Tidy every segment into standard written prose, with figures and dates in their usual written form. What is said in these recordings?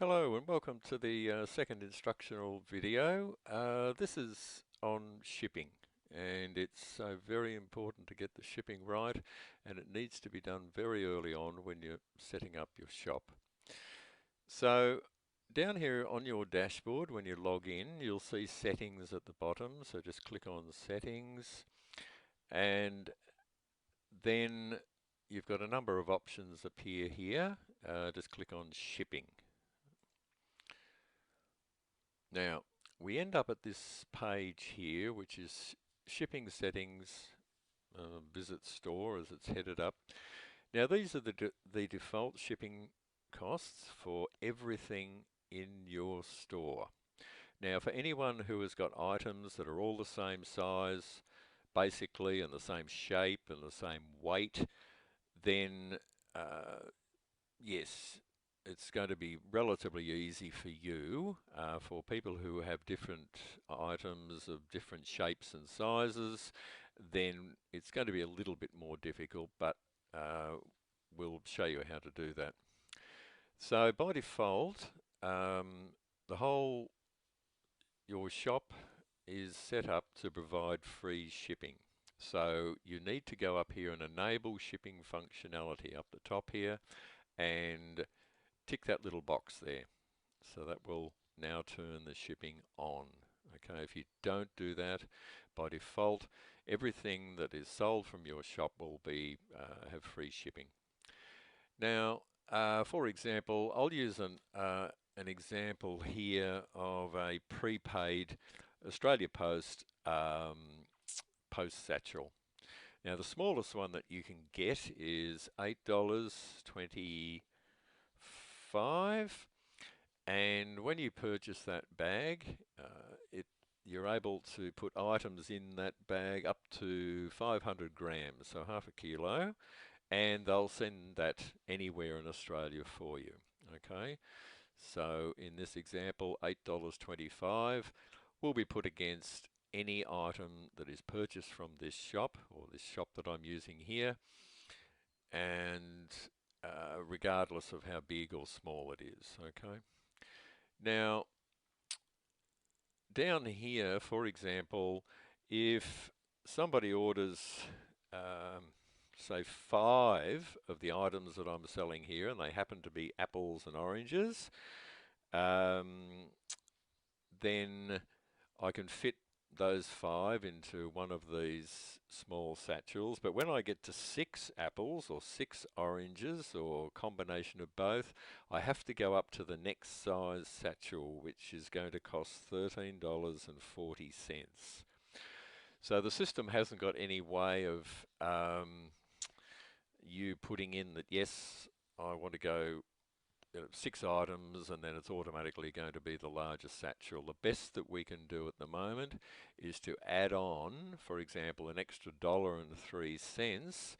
Hello and welcome to the second instructional video. This is on shipping, and it's very important to get the shipping right, and it needs to be done very early on when you're setting up your shop. So down here on your dashboard, when you log in, you'll see settings at the bottom. So just click on settings, and then you've got a number of options appear here. Just click on shipping. Now, we end up at this page here, which is shipping settings, visit store as it's headed up. Now, these are the default shipping costs for everything in your store. Now, for anyone who has got items that are all the same size, basically, and the same shape and the same weight, then yes, it's going to be relatively easy for you. For people who have different items of different shapes and sizes, then it's going to be a little bit more difficult, but we'll show you how to do that. So by default, the whole your shop is set up to provide free shipping. So you need to go up here and enable shipping functionality up the top here and tick that little box there. So that will now turn the shipping on. Okay, if you don't do that, by default, everything that is sold from your shop will be have free shipping. Now, for example, I'll use an example here of a prepaid Australia Post post satchel. Now, the smallest one that you can get is $8.25, and when you purchase that bag, you're able to put items in that bag up to 500 grams, so half a kilo, and they'll send that anywhere in Australia for you. Okay, so in this example, $8.25 will be put against any item that is purchased from this shop, or this shop that I'm using here, and regardless of how big or small it is. Okay. Now, down here, for example, if somebody orders, say, 5 of the items that I'm selling here, and they happen to be apples and oranges, um, then I can fit those 5 into one of these small satchels. But when I get to 6 apples or 6 oranges or combination of both, I have to go up to the next size satchel, which is going to cost $13.40. So the system hasn't got any way of you putting in that, yes, I want to go 6 items, and then it's automatically going to be the largest satchel. The best that we can do at the moment is to add on, for example, an extra $1.03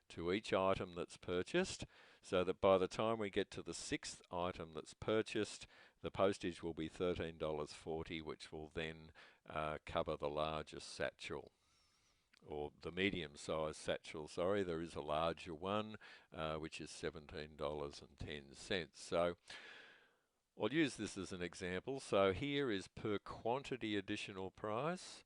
to each item that's purchased, so that by the time we get to the 6th item that's purchased, the postage will be $13.40, which will then cover the largest satchel, or the medium-sized satchel, sorry. There is a larger one, which is $17.10. So I'll use this as an example. So here is per quantity additional price.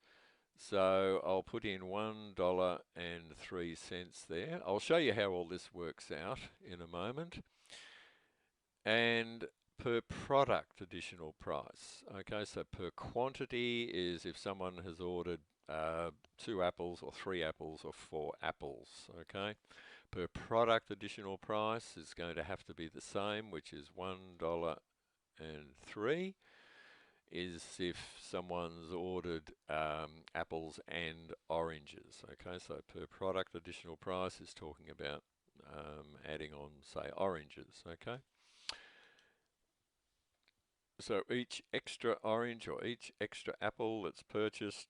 So I'll put in $1.03 there. I'll show you how all this works out in a moment. And per product additional price. Okay, so per quantity is if someone has ordered 2 apples or 3 apples or 4 apples. Okay, per product additional price is going to have to be the same, which is $1.03, is if someone's ordered apples and oranges. Okay, so per product additional price is talking about adding on, say, oranges. Okay. So each extra orange or each extra apple that's purchased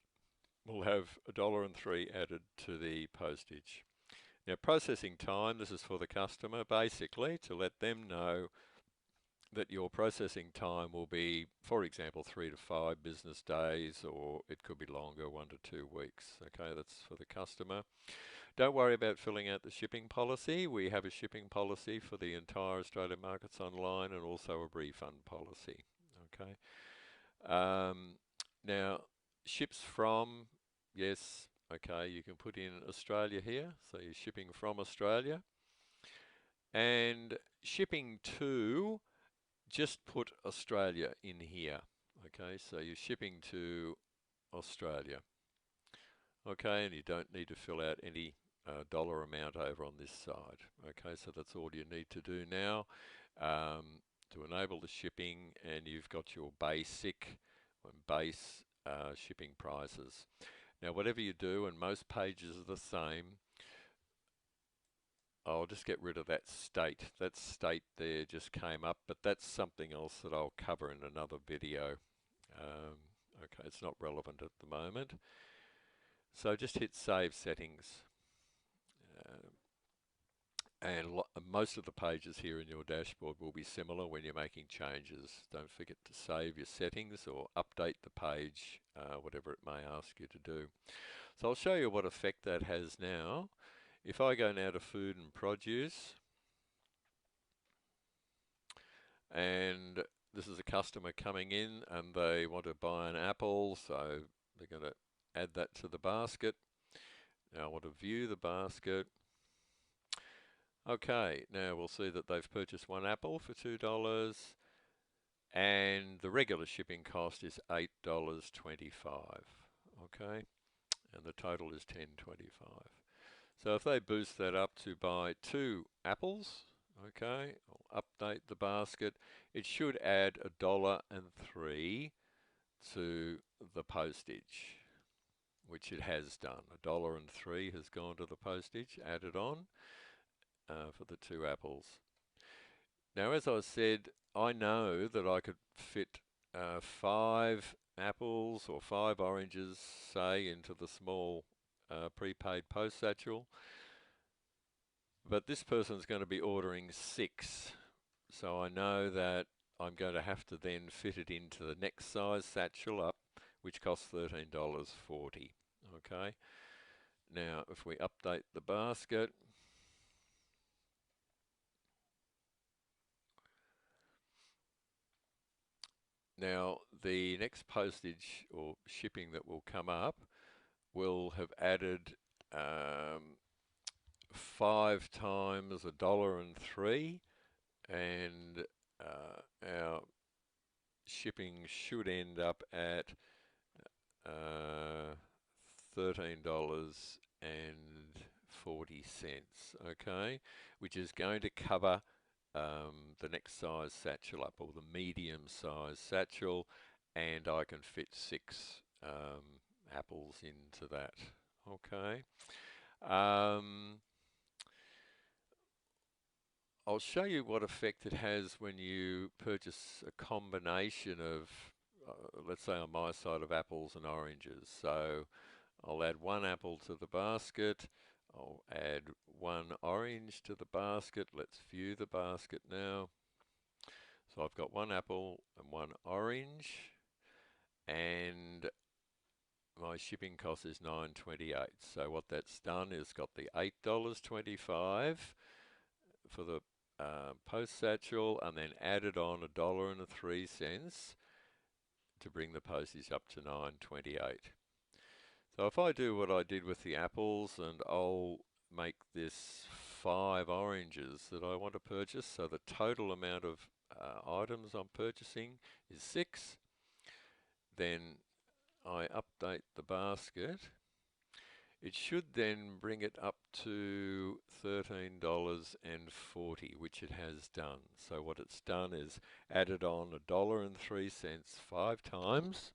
will have $1.03 added to the postage. Now, processing time, this is for the customer, basically to let them know that your processing time will be, for example, 3 to 5 business days, or it could be longer, 1 to 2 weeks. Okay, that's for the customer. Don't worry about filling out the shipping policy. We have a shipping policy for the entire Australian Markets Online and also a refund policy. Okay. Um, Now, ships from, yes, okay, you can put in Australia here. So you're shipping from Australia. And shipping to, just put Australia in here. Okay, so you're shipping to Australia. Okay, and you don't need to fill out any dollar amount over on this side. Okay, so that's all you need to do now to enable the shipping, and you've got your basic and base shipping prices. Now, whatever you do, and most pages are the same, I'll just get rid of that state. That state there just came up, but that's something else that I'll cover in another video. Okay, it's not relevant at the moment. So just hit Save Settings. And most of the pages here in your dashboard will be similar when you're making changes. Don't forget to save your settings or update the page, whatever it may ask you to do. So I'll show you what effect that has now. If I go now to food and produce, and this is a customer coming in and they want to buy an apple, so they're going to add that to the basket. Now I want to view the basket. Okay, now we'll see that they've purchased one apple for $2 and the regular shipping cost is $8.25. Okay, and the total is $10.25. So if they boost that up to buy 2 apples, okay, I'll update the basket. It should add $1.03 to the postage, which it has done. $1.03 has gone to the postage, added on for the 2 apples. Now, as I said, I know that I could fit 5 apples or 5 oranges, say, into the small prepaid post satchel. But this person's going to be ordering 6. So I know that I'm going to have to then fit it into the next size satchel up, which costs $13.40. Okay. Now, if we update the basket, now the next postage or shipping that will come up will have added 5 times $1.03, and our shipping should end up at $13.40, okay, which is going to cover the next size satchel up, or the medium size satchel, and I can fit 6 apples into that, okay. I'll show you what effect it has when you purchase a combination of, let's say on my side, of apples and oranges. So I'll add 1 apple to the basket. I'll add 1 orange to the basket. Let's view the basket now. So I've got 1 apple and 1 orange, and my shipping cost is $9.28. So what that's done is got the $8.25 for the post satchel, and then added on $1.03 to bring the postage up to $9.28. So if I do what I did with the apples, and I'll make this 5 oranges that I want to purchase, so the total amount of items I'm purchasing is 6, then I update the basket. It should then bring it up to $13.40, which it has done. So what it's done is added on $1.03 5 times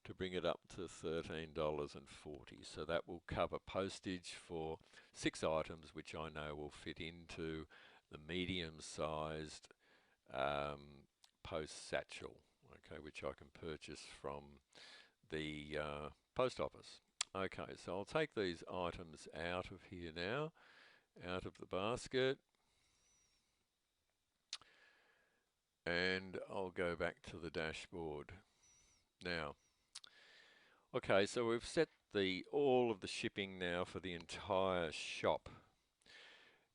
to bring it up to $13.40. So that will cover postage for 6 items, which I know will fit into the medium-sized post satchel, okay, which I can purchase from the post office. Okay, so I'll take these items out of here now, out of the basket, and I'll go back to the dashboard. Now, okay, so we've set all of the shipping now for the entire shop.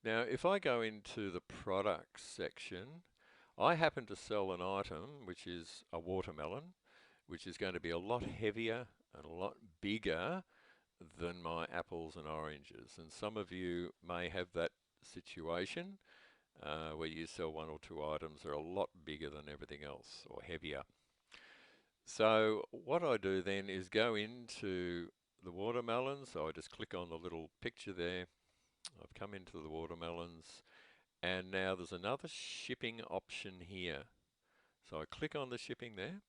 Now, if I go into the products section, I happen to sell an item which is a watermelon, which is going to be a lot heavier and a lot bigger than my apples and oranges. And some of you may have that situation where you sell one or two items that are a lot bigger than everything else or heavier. So what I do then is go into the watermelons. So I just click on the little picture there. I've come into the watermelons, and now there's another shipping option here. So I click on the shipping there.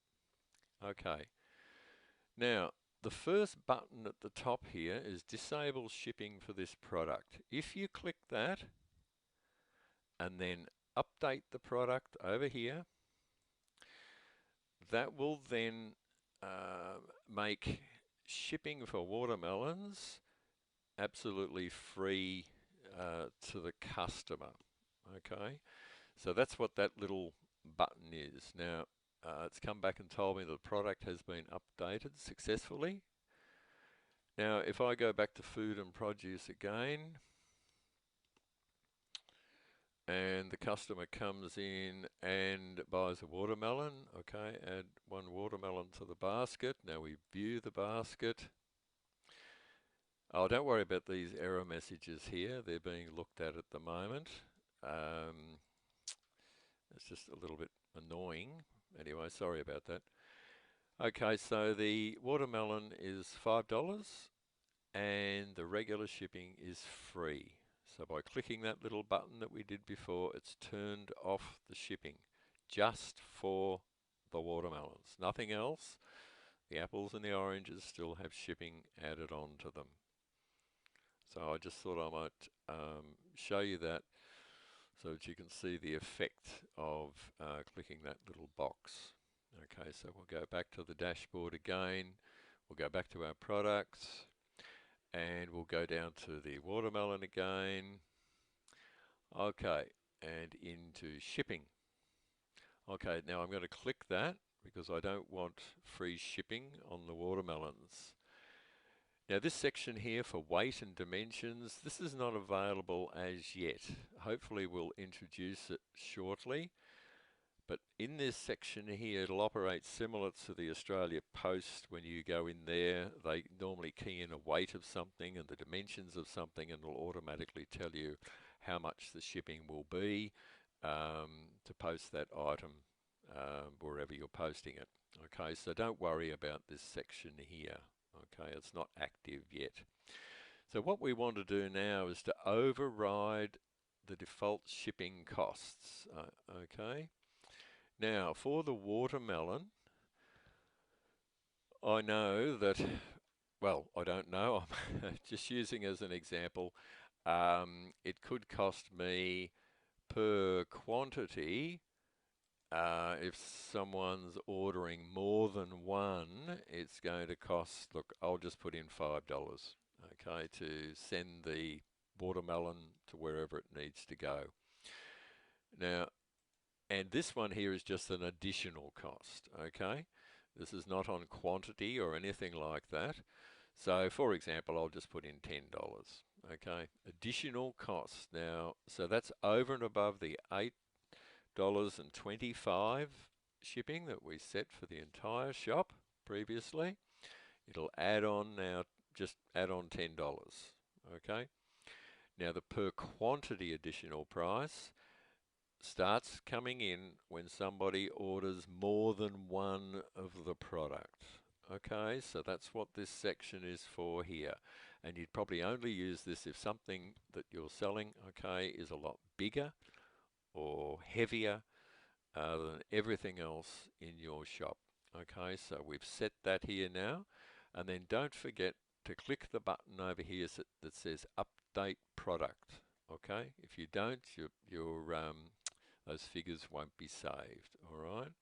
Okay. Now, the first button at the top here is disable shipping for this product. If you click that and then update the product over here, that will then make shipping for watermelons absolutely free to the customer. Okay, so that's what that little button is. Now, it's come back and told me the product has been updated successfully. Now, if I go back to food and produce again, and the customer comes in and buys a watermelon, okay, add one watermelon to the basket. Now we view the basket. Oh, don't worry about these error messages here. They're being looked at the moment. It's just a little bit annoying. Anyway, sorry about that. Okay, so the watermelon is $5 and the regular shipping is free. So by clicking that little button that we did before, it's turned off the shipping just for the watermelons. Nothing else. The apples and the oranges still have shipping added on to them. So I just thought I might show you that so that you can see the effect of clicking that little box. Okay, so we'll go back to the dashboard again. We'll go back to our products and we'll go down to the watermelon again. Okay, and into shipping. Okay, now I'm going to click that because I don't want free shipping on the watermelons. Now this section here for weight and dimensions, this is not available as yet. Hopefully we'll introduce it shortly. But in this section here, it'll operate similar to the Australia Post. When you go in there, they normally key in a weight of something and the dimensions of something, and it'll automatically tell you how much the shipping will be to post that item wherever you're posting it. Okay, so don't worry about this section here. Okay, it's not active yet. So what we want to do now is to override the default shipping costs. Okay. Now, for the watermelon, I know that, well, I don't know, I'm just using as an example, it could cost me per quantity, if someone's ordering more than one, it's going to cost, look, I'll just put in $5, okay, to send the watermelon to wherever it needs to go. Now, and this one here is just an additional cost, okay? This is not on quantity or anything like that. So, for example, I'll just put in $10, okay? Additional costs. Now, so that's over and above the $8.25 shipping that we set for the entire shop previously. It'll add on now, just add on $10, okay? Now, the per quantity additional price starts coming in when somebody orders more than one of the product. Okay, so that's what this section is for here. And you'd probably only use this if something that you're selling, okay, is a lot bigger or heavier than everything else in your shop. Okay, so we've set that here now. And then don't forget to click the button over here that says Update Product. Okay, if you don't, those figures won't be saved, all right?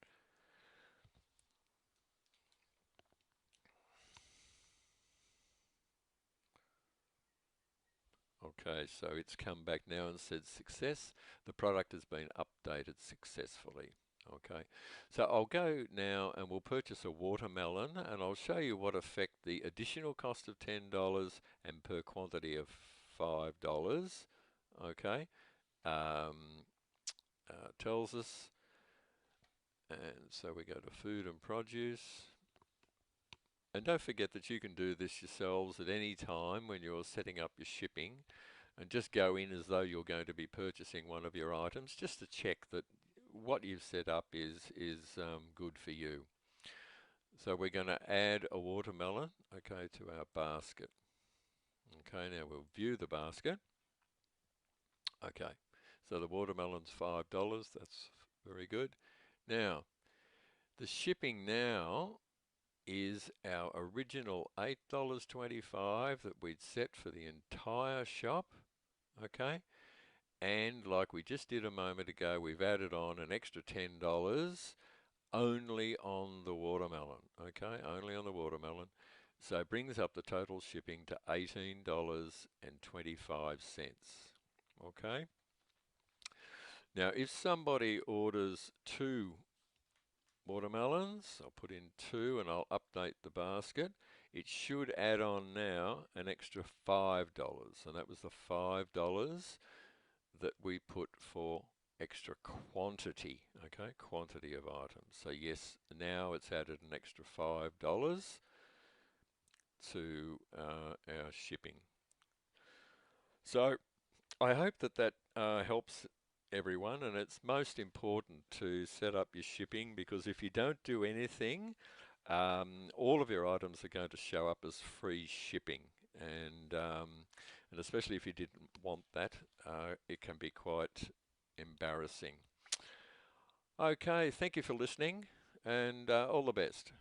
Okay, so it's come back now and said success. The product has been updated successfully. Okay, so I'll go now and we'll purchase a watermelon and I'll show you what effect the additional cost of $10 and per quantity of $5, okay, um, tells us. And so we go to food and produce. And don't forget that you can do this yourselves at any time when you're setting up your shipping, and just go in as though you're going to be purchasing one of your items, just to check that what you've set up is good for you. So we're going to add a watermelon, okay, to our basket. Okay, now we'll view the basket. Okay, so the watermelon's $5. That's very good. Now, the shipping now is our original $8.25 that we'd set for the entire shop. Okay, and like we just did a moment ago, we've added on an extra $10 only on the watermelon. Okay, only on the watermelon. So it brings up the total shipping to $18.25. Okay. Now, if somebody orders 2 watermelons, I'll put in 2 and I'll update the basket. It should add on now an extra $5, and that was the $5 that we put for extra quantity, okay, quantity of items. So yes, now it's added an extra $5 to our shipping. So I hope that that helps everyone, and it's most important to set up your shipping, because if you don't do anything, all of your items are going to show up as free shipping, and especially if you didn't want that, it can be quite embarrassing. Okay, thank you for listening, and all the best.